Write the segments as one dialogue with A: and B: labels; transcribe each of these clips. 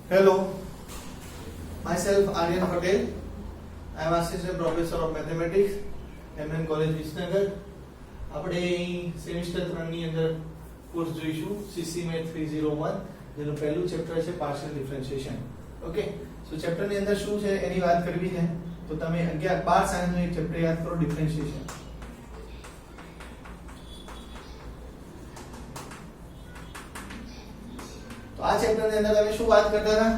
A: Hello, myself Aryan Patel. I am Assistant Professor of Mathematics, MM College Visnagar. આપણે semester 3 ની અંદર course જોઈશું CC Math 301 જેનું પહેલું ચેપ્ટર છે પાર્શિયલ ડિફરન્શિએશન. ઓકે, સો ચેપ્ટર ની અંદર શું છે એની વાત કરવી છે તો તમે 11-12 સાયન્સ નું એક ચેપ્ટર યાદ કરો, ડિફરન્શિએશન. તો આ ચેપ્ટર ની અંદર તમે શું વાત કરતા હતા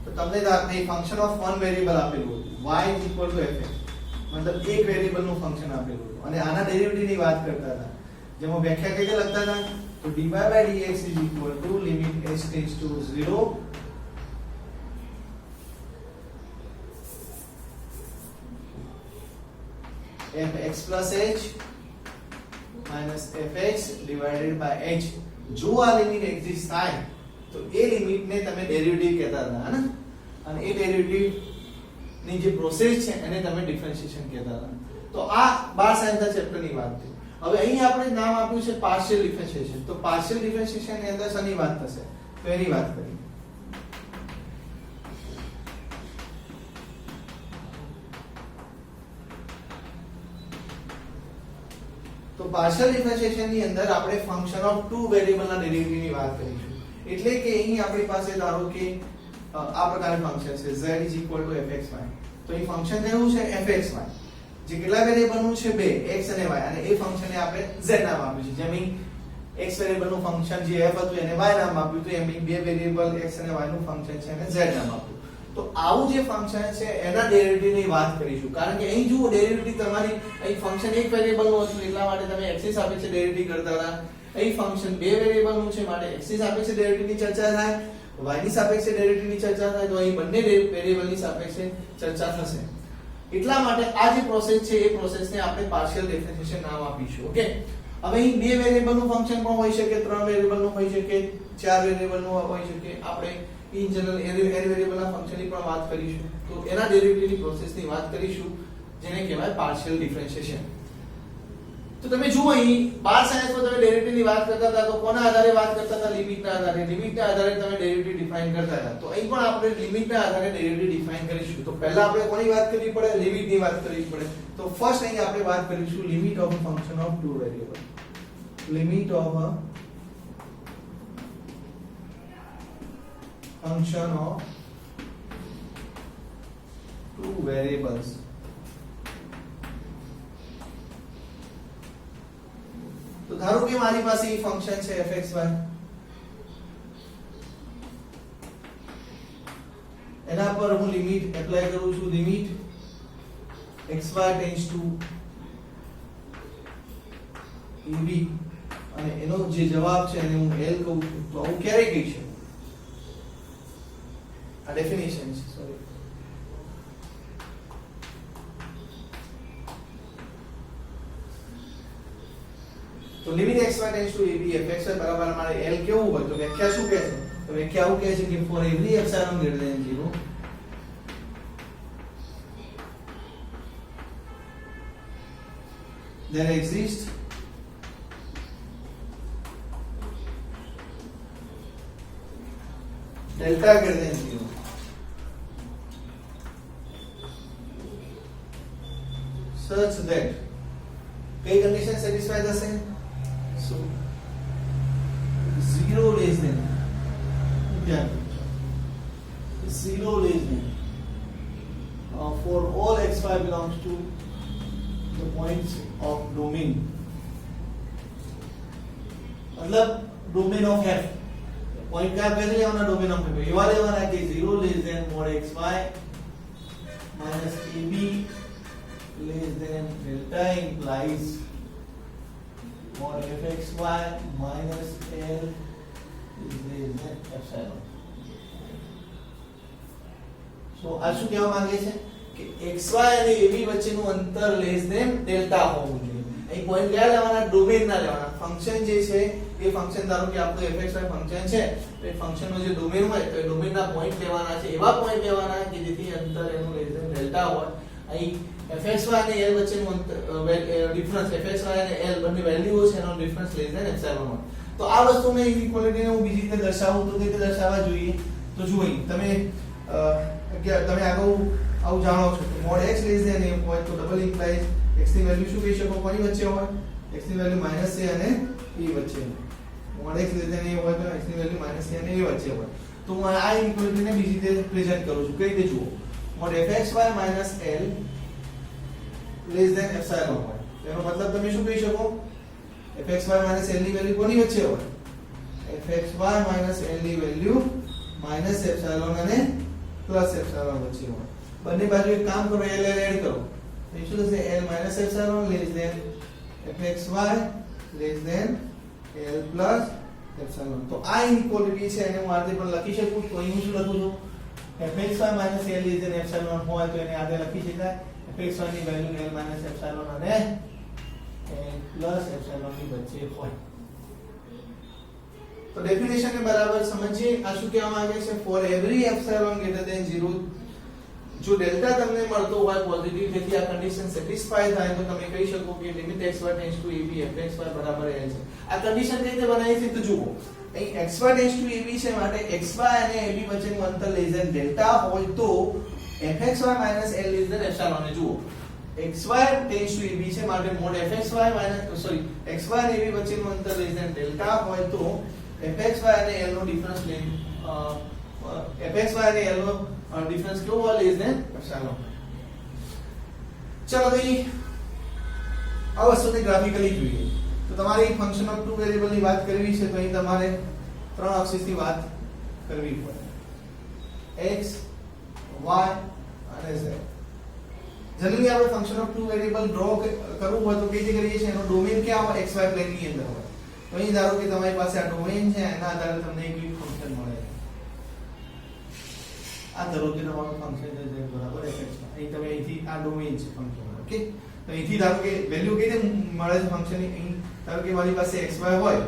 A: તો તમને દાખલા ફંક્શન ઓફ વન વેરીએબલ આપેલું હતું y fx, મતલબ એક વેરીએબલ નું ફંક્શન આપેલું હતું અને આના ડેરિવેટિવ ની વાત કરતા હતા. જેમાં વ્યાખ્યા કઈ લખતા હતા તો dy/dx limit h tends to 0 fx plus h minus fx divided by h. જો આ લિમિટ એક્ઝિસ્ટ થાય તો એ લિમિટ ને તમે ડેરિવેટિવ કહેતા હતા ને, અને એ ડેરિવેટિવ ની જે પ્રોસેસ છે એને તમે ડિફરન્શિએશન કહેતા હતા. તો આ 12 સાયન્સના ચેપ્ટર ની વાત છે. હવે અહીં આપણે નામ આપ્યું છે પાર્શિયલ ડિફરન્શિએશન. તો પાર્શિયલ ડિફરન્શિએશન ની અંદર શેની વાત થશે તો એની વાત કરીએ. તો પાર્શિયલ ડિફરન્શિએશન ની અંદર આપણે ફંક્શન ઓફ ટુ વેરીએબલ ના ડેરિવેટિવ ની વાત કરીશું. એટલે કે અહીં આપણી પાસે ધારો કે આ પ્રકારનું ફંક્શન છે z fxy. તો એ ફંક્શન કયું છે fxy, જે કેટલા વેરીએબલ નું છે બે, x અને y, અને એ ફંક્શન ને આપણે z નામ આપ્યું છે. જેમ x વેરીએબલ નું ફંક્શન જે f હતું એને y નામ આપ્યું, તો એમ બે વેરીએબલ x અને y નું ફંક્શન છે એને z નામ આપ્યું. તો આવું જે ફંક્શન છે એના ડેરિવેટિવ ની વાત કરીશું. કારણ કે અહીં જુઓ ડેરિવેટિવ તમારી અહીં ફંક્શન એક વેરીએબલ નું હતું એટલા માટે તમે x ની સાપેક્ષે ડેરિવેટિવ કરતા હતા. અહીં ફંક્શન બે વેરીએબલ નું છે માટે x ની સાપેક્ષે ડેરિવેટિવ ની ચર્ચા થાય, y ની સાપેક્ષે ડેરિવેટિવ ની ચર્ચા થાય, તો અહીં બંને વેરીએબલ ની સાપેક્ષે ચર્ચા થશે. એટલા માટે આ જે પ્રોસેસ છે એ પ્રોસેસને આપણે પાર્શિયલ ડિફરન્શિએશન નામ આપીશું. ઓકે, હવે અહીં બે વેરીએબલ નું ફંક્શન પણ હોઈ શકે, ત્રણ વેરીએબલ નું હોઈ શકે, ચાર વેરીએબલ નું હોઈ શકે. આપણે ઇન જનરલ n વેરીએબલ ના ફંક્શન ની પણ વાત કરીશું. તો એના ડેરિવેટિવ ની પ્રોસેસ ની વાત કરીશું જેને કહેવાય પાર્શિયલ ડિફરન્શિએશન. તો તમે જુઓ અહીં 12 સાયન્સમાં તમે ડેરિવેટિવ ની વાત કરતા હતા તો કોના આધારે વાત કરતા હતા? લિમિટના આધારે. લિમિટના આધારે તમે ડેરિવેટિવ ડિફાઇન કરતા હતા. તો અહીં પણ આપણે લિમિટના આધારે ડેરિવેટિવ ડિફાઇન કરીશું. તો પહેલા આપણે કોની વાત કરવી પડે? લિમિટની વાત કરવી પડે. તો ફર્સ્ટ અહીં આપણે વાત કરીશું limit of a function of two variable. Limit of a function of two variables. તો ધારો કે મારી પાસે એ ફંક્શન છે fxy, એના પર હું લિમિટ એપ્લાય કરું છું, limit xy tends to ab, અને એનો જે જવાબ છે એને હું l કહું છું. તો આવું ક્યારે કહી શકું? આ ડેફિનેશન છે, સોરી. તો limit xy tends to ab fxy બરાબર અમારે l કેવું હોય તો વ્યાખ્યા શું કહે છે? તો વ્યાખ્યા આવું કહે છે કે for every epsilon greater than 0 there exists delta greater than 0. such that કઈ કન્ડિશન સેટિસ્ફાય થશે? So 0 less than 0 less than for all xy belongs to the points of domain, मतलब domain of f. point क्या पहले लेवाना? domain of f. ये वाले लेवाना कि 0 less than mod xy minus ab less than delta implies mod fxy minus l is less than epsilon. So આ શું કહેવા માંગે છે કે xy અને ab વચ્ચેનું અંતર લેસ ધેન ડેલ્ટા હોવું જોઈએ. અહીં પોઈન્ટ ક્યાં લેવાના? ડોમેન ના લેવાના. ફંક્શન જે છે એ ફંક્શન ધારો કે આપણું fxy ફંક્શન છે તો એ ફંક્શનનો જે ડોમેન હોય તો એ ડોમેનના પોઈન્ટ લેવાના છે, એવા પોઈન્ટ લેવાના કે જેથી અંતર એનું લેસ ધેન ડેલ્ટા હોય. અહીં fxy અને l વચ્ચેનું અંતર ડિફરન્સ fxy અને l બંને વેલ્યુઓ છે એનો ડિફરન્સ લેસ ધેન એપ્સિલોન હોય. તો આ વસ્તુને ઇક્વાલિટીને હું બીજી રીતે દર્શાવું તો રીતે દર્શાવવા જોઈએ તો જુઓ અહીં તમે આગળ આવું જાણો છો કે mod x less than a હોય તો ડબલ ઇમ્પ્લાઇઝ x ની વેલ્યુ શું કહી શકો કોની વચ્ચે હોય x ની વેલ્યુ -a અને e વચ્ચે mod x less than a હોય તો x ની વેલ્યુ -a અને a વચ્ચે હોય તો હું આ ઇક્વાલિટી ને બીજી રીતે પ્રેઝન્ટ કરું છું કઈ રીતે જુઓ mod fxy - l less than epsilon હોય એનો મતલબ તમે શું કહી શકો fxy - l ની વેલ્યુ કોની વચ્ચે હોય fxy - l ની વેલ્યુ -એપ્સિલોન અને +એપ્સિલોન વચ્ચે હોય બંને બાજુ એક કામ કરો l એડ કરો તો શું થશે l - epsilon less than fxy less than l + epsilon તો આ ઇક્વાલિટી છે એને હું આ રીતે પણ લખી શકું તો અહીં શું લખું છું fxy - l less than epsilon હોય તો એને આ રીતે લખી શકાય fxy ની વેલ્યુ l - એપ્સિલોન અને l + એપ્સિલોન ની વચ્ચે હોય તો ડેફિનેશન ને બરાબર સમજીએ આ શું કહેવા માંગે છે for every epsilon greater than 0 જો ડેલ્ટા તમને મળતો હોય પોઝિટિવ તેથી આ કન્ડિશન સેટિસ્ફાય થાય તો તમે કહી શકો કે લિમિટ xy → ab fxy બરાબર l છે આ કન્ડિશન કઈ રીતે બનાવી છે તો જુઓ અહીં xy → ab છે માટે xy અને ab વચ્ચેનું અંતર લેસ ધેન ડેલ્ટા હોય તો fxy - l less than epsilon ને જુઓ xy → ab છે માટે મોડ fxy xy અને ab વચ્ચેનું અંતર લેસ ધેન ડેલ્ટા હોય તો fxy અને l નો ડિફરન્સ fxy અને l નો ડિફરન્સ કેવો હોય લેસ ધેન એપ્સિલોન ચલો ભાઈ આ વસ્તુને ગ્રાફિકલી જોઈએ તો તમારે ફંક્શન ઓફ ટુ વેરિયેબલ ની વાત કરવી છે તો અહીં તમારે ત્રણ એક્સિસ ની વાત કરવી પડે x y અને z જનરલી આપણે function of two variable draw કરવું હોય તો કઈ રીતે કરીએ છીએ એનો ડોમેન ક્યાં હોય xy પ્લેન ની અંદર હોય તો અહીં ધારો કે તમારી પાસે આ ડોમેન છે એના આધારે તમને એક ફંક્શન મળે આ ધારો કે તમારું ફંક્શન છે z બરાબર fx અહીં તમે અહીંથી આ ડોમેન છે ફંક્શન ઓકે તો અહીંથી ધારો કે વેલ્યુ કઈ રીતે મળે છે ફંક્શન ની અહીં ધારો કે મારી પાસે xy હોય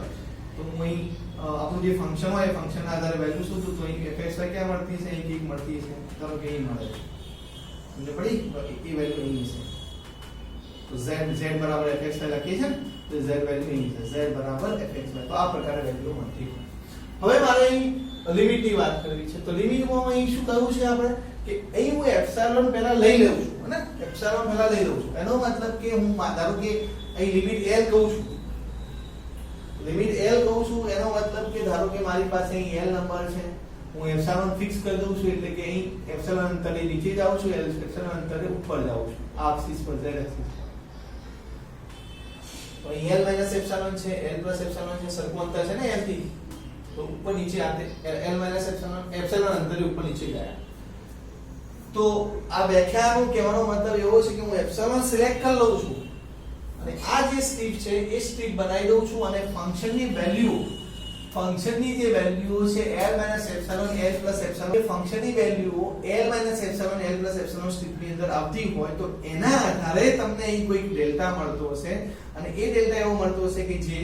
A: તો હું અહીં આપણું જે ફંક્શન હોય ફંક્શન ના આધારે વેલ્યુ શોધું તો અહીં fxy ક્યાં મળતી છે અહીં એક મળતી છે ધારો કે અહીં મળે છે સમજ પડી એ વેલ્યુ અહીં છે તો z બરાબર fxy લખીએ છે તો z વેલ્યુ અહીં છે z બરાબર fxy તો આ પ્રકારે વેલ્યુ મળતી હવે મારે અહીં લિમિટ ની વાત કરવી છે તો લિમિટમાં અહીં શું કરવું છે આપણે કે અહીં હું એપ્સિલોન પહેલા લઈ લઉં છું અને એપ્સિલોન પહેલા લઈ લઉં છું એનો મતલબ કે હું ધારો કે અહીં લિમિટ l કહું છું લિમિટ l કહું છું એનો મતલબ કે ધારો કે મારી પાસે અહીં l નંબર છે હું એપ્સિલોન ફિક્સ કરી દઉં છું એટલે કે અહીં એપ્સિલોન અંતરે નીચે જાઉં છું એપ્સિલોન અંતરે ઉપર જાઉં છું આ એક્સિસ પર z એક્સિસ તો અહીં l - એપ્સિલોન છે l + એપ્સિલોન છે સરખું અંતર છે ને l થી તો ઉપર નીચે આતે l - એપ્સિલોન અંતરે ઉપર નીચે ગયા તો આ વ્યાખ્યાનો કહેવાનો મતલબ એવો છે કે હું એપ્સિલોન સિલેક્ટ કરી લઉં છું અને આ જે સ્ટ્રીપ છે એ સ્ટ્રીપ બનાવી દઉં છું અને ફંક્શનની જે વેલ્યુ છે l - એપ્સિલોન l + એપ્સિલોન એ ફંક્શનની value l - epsilon l + epsilon સ્ટ્રીપની અંદર આવતી હોય તો એના આધારે તમને અહીં કોઈ ડેલ્ટા મળતો હશે અને એ ડેલ્ટા એવો મળતો હશે કે જે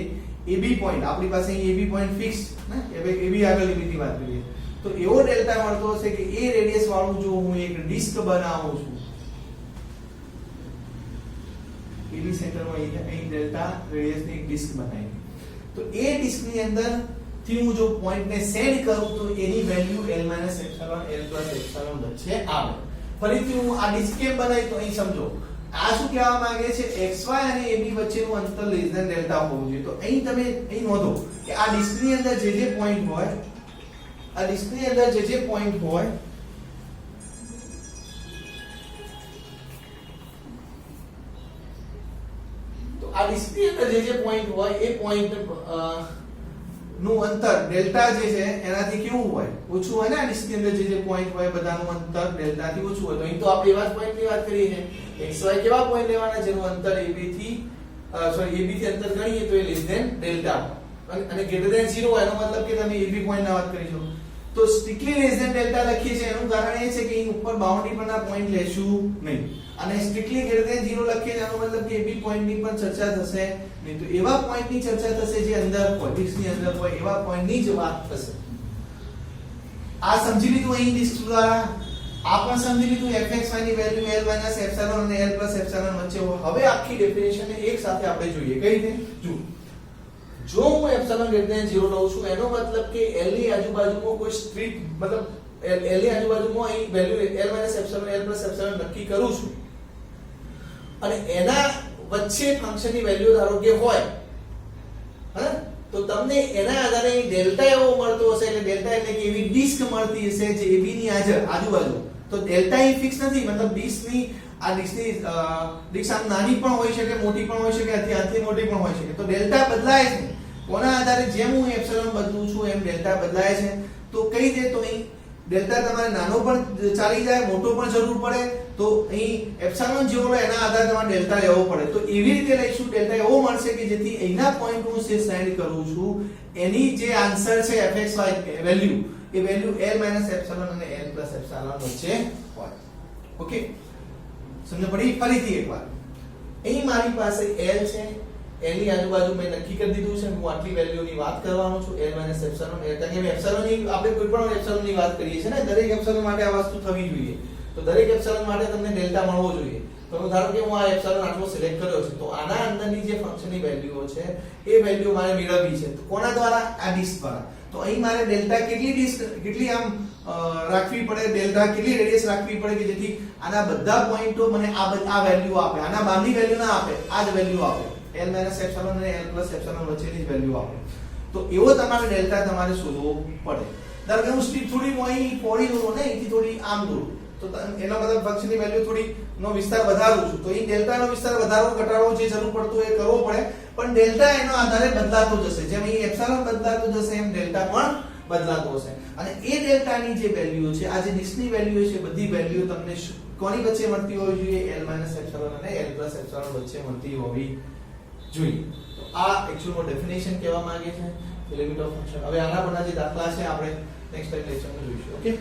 A: AB પોઈન્ટ આપણી પાસે અહીં AB પોઈન્ટ ફિક્સ ને AB આગળ લિમિટની વાત કરીએ તો એવો ડેલ્ટા મળતો હશે કે એ રેડિયસ વાળું જો હું એક ડિસ્ક બનાવું છું AB સેન્ટરમાં અહીં ડેલ્ટા રેડિયસની એક ડિસ્ક બનાવી તો એ ડિસ્કની અંદર થી હું જો પોઈન્ટને સેટ કરું તો એની value l - epsilon l + epsilon વચ્ચે આવે ફરીથી હું આ ડિસ્ક કેમ બનાવી તો અહીં સમજો આ શું કહેવા માંગે છે xy અને ab વચ્ચેનું અંતર લેસ ધેન ડેલ્ટા હોવું જોઈએ તો અહીં તમે અહીં નોંધો કે આ ડિસ્કની અંદર જે પોઈન્ટ હોય આ ડિસ્કની અંદર જે પોઈન્ટ હોય તો આ ડિસ્કની અંદર જે પોઈન્ટ હોય એ પોઈન્ટ નું અંતર ડેલ્ટા જે છે એનાથી કેવું હોય ઓછું હોય ને આ ડિસ્કની અંદર જે પોઈન્ટ હોય બધાનું અંતર ડેલ્ટા થી ઓછું હોય તો અહીં તો આપણે એવા પોઈન્ટની વાત કરીએ છે xy કેવા પોઈન્ટ લેવાના જેનું અંતર ab થી અંતર ગણીએ તો એ લેસ ધેન ડેલ્ટા અને ગ્રેટર ધેન 0 એનો મતલબ કે તમે ab પોઈન્ટ ના વાત કરીશો તો સ્ટ્રિક્ટલી લેસ ધેન ડેલ્ટા લખીએ છીએ એનું કારણ એ છે કે અહીં ઉપર બાઉન્ડરી પરના પોઈન્ટ લેશું નહીં અને સ્ટ્રિક્ટલી ગ્રેટર ધેન 0 લખીએ એનો મતલબ કે ab પોઈન્ટ ની પણ ચર્ચા થશે નહીં તો એવા પોઈન્ટ ની ચર્ચા થશે જે અંદર પોલિટિક્સ ની અંદર હોય એવા પોઈન્ટ ની જ વાત થશે આ સમજી લીધું અહીં ડિસ્ક દ્વારા આ પણ સમજી લીધું fxy ની વેલ્યુ l - એપ્સિલોન અને l + એપ્સિલોન વચ્ચે હોય હવે આખી ડેફિનેશન ને એક સાથે આપણે જોઈએ કઈ રીતે જો જો હું એપ્સિલોન ગ્રેટર ધેન 0 લઉં છું એનો મતલબ કે L ની આજુબાજુમાં કોઈ સ્ટ્રીટ મતલબ L ની આજુબાજુમાં અહીં value L - epsilon L + epsilon નક્કી કરું છું અને એના વચ્ચે ફંક્શનની વેલ્યુ ધારો કે હોય, હા, તો તમને એના આધારે ડેલ્ટા એવો મળતો હશે, એટલે ડેલ્ટા એટલે કે એવી ડિસ્ક મળતી હશે જે AB ની આજુબાજુ. તો ડેલ્ટા એ ફિક્સ નથી, મતલબ ડિસ્કની આ ડિસ્ક આમ નાની પણ હોઈ શકે, મોટી પણ હોઈ શકે, આથી મોટી પણ હોઈ શકે. તો ડેલ્ટા બદલાય છે કોના આધારે? જેમ હું એપ્સિલોન બદલું છું એમ ડેલ્ટા બદલાય છે. તો કઈ દે તો અહીં ડેલ્ટા તમારે નાનો પણ ચાલી જાય, મોટો પણ જરૂર પડે, તો અહીં એપ્સિલોન જેવો લો એના આધારે તમારે ડેલ્ટા લેવો પડે. તો એવી રીતે લઈશું ડેલ્ટા એવો મળશે કે જેથી અહીંના પોઈન્ટ હું જે સાઇડ કરું છું એની જે આન્સર છે fxy વેલ્યુ, એ વેલ્યુ L - એપ્સિલોન અને L + એપ્સિલોન વચ્ચે હોય. ઓકે, સમજ પડી? ફરીથી એકવાર અહીં મારી પાસે L છે, L ની આજુબાજુ મેં નક્કી કરી દીધું છે, હું આટલી વેલ્યુની વાત કરવાનો છું, L - એપ્સિલોન. એટલે કે એપ્સિલોન ની આપણે કોઈ પણ એપ્સિલોન ની વાત કરીએ છીએ ને, દરેક એપ્સિલોન માટે આ વસ્તુ થવી જોઈએ. તો દરેક એપ્સિલોન માટે તમને ડેલ્ટા મળવો જોઈએ. તો ધારો કે હું આ એપ્સિલોન આટલો સિલેક્ટ કર્યો છે, તો આના અંદરની જે ફંક્શનની વેલ્યુઓ છે એ વેલ્યુ મારે મેળવવી છે. તો કોના દ્વારા? આ ડિસ્ક દ્વારા. તો અહીં મારે ડેલ્ટા કેટલી આમ રાખવી પડે, ડેલ્ટા કેટલી રેડિયસ રાખવી પડે કે જેથી આના બધા પોઈન્ટો મને આ વેલ્યુ આપે, આના બહારની વેલ્યુ ના આપે, આ જ વેલ્યુ આપે. L - એપ્સિલોન અને L + એપ્સિલોન વચ્ચેની વેલ્યુ આપે. તો એવો તમારે ડેલ્ટા તમારે શોધવો પડે. ધારો કે હું સ્ટ્રીપ થોડી અહીં પહોળી દોરું ને, અહીંથી થોડી આમ દોરું, તો એનો મતલબ ફંક્શનની વેલ્યુ થોડી નો વિસ્તાર વધારું છું, તો અહીં ડેલ્ટાનો વિસ્તાર વધારો ઘટાડો જે જરૂર પડતો એ કરવો પડે. પણ ડેલ્ટા એનો આધારે બદલાતો જશે, જેમ અહીં એપ્સિલોન બદલાતો જશે એમ ડેલ્ટા પણ બદલાતો હશે. અને એ ડેલ્ટાની જે વેલ્યુ છે, આ જે ડિસ્કની વેલ્યુ છે, બધી વેલ્યુ તમને કોની વચ્ચે મળતી હોવી જોઈએ? L - એપ્સિલોન અને L + એપ્સિલોન વચ્ચે મળતી હોવી જોઈએ. તો આ એક્ચ્યુઅલ ડેફિનેશન કહેવા માંગે છે લિમિટ ઓફ ફંક્શન. હવે આના પરના જે દાખલા છે આપણે નેક્સ્ટ લેક્ચરમાં જોઈશું. ઓકે.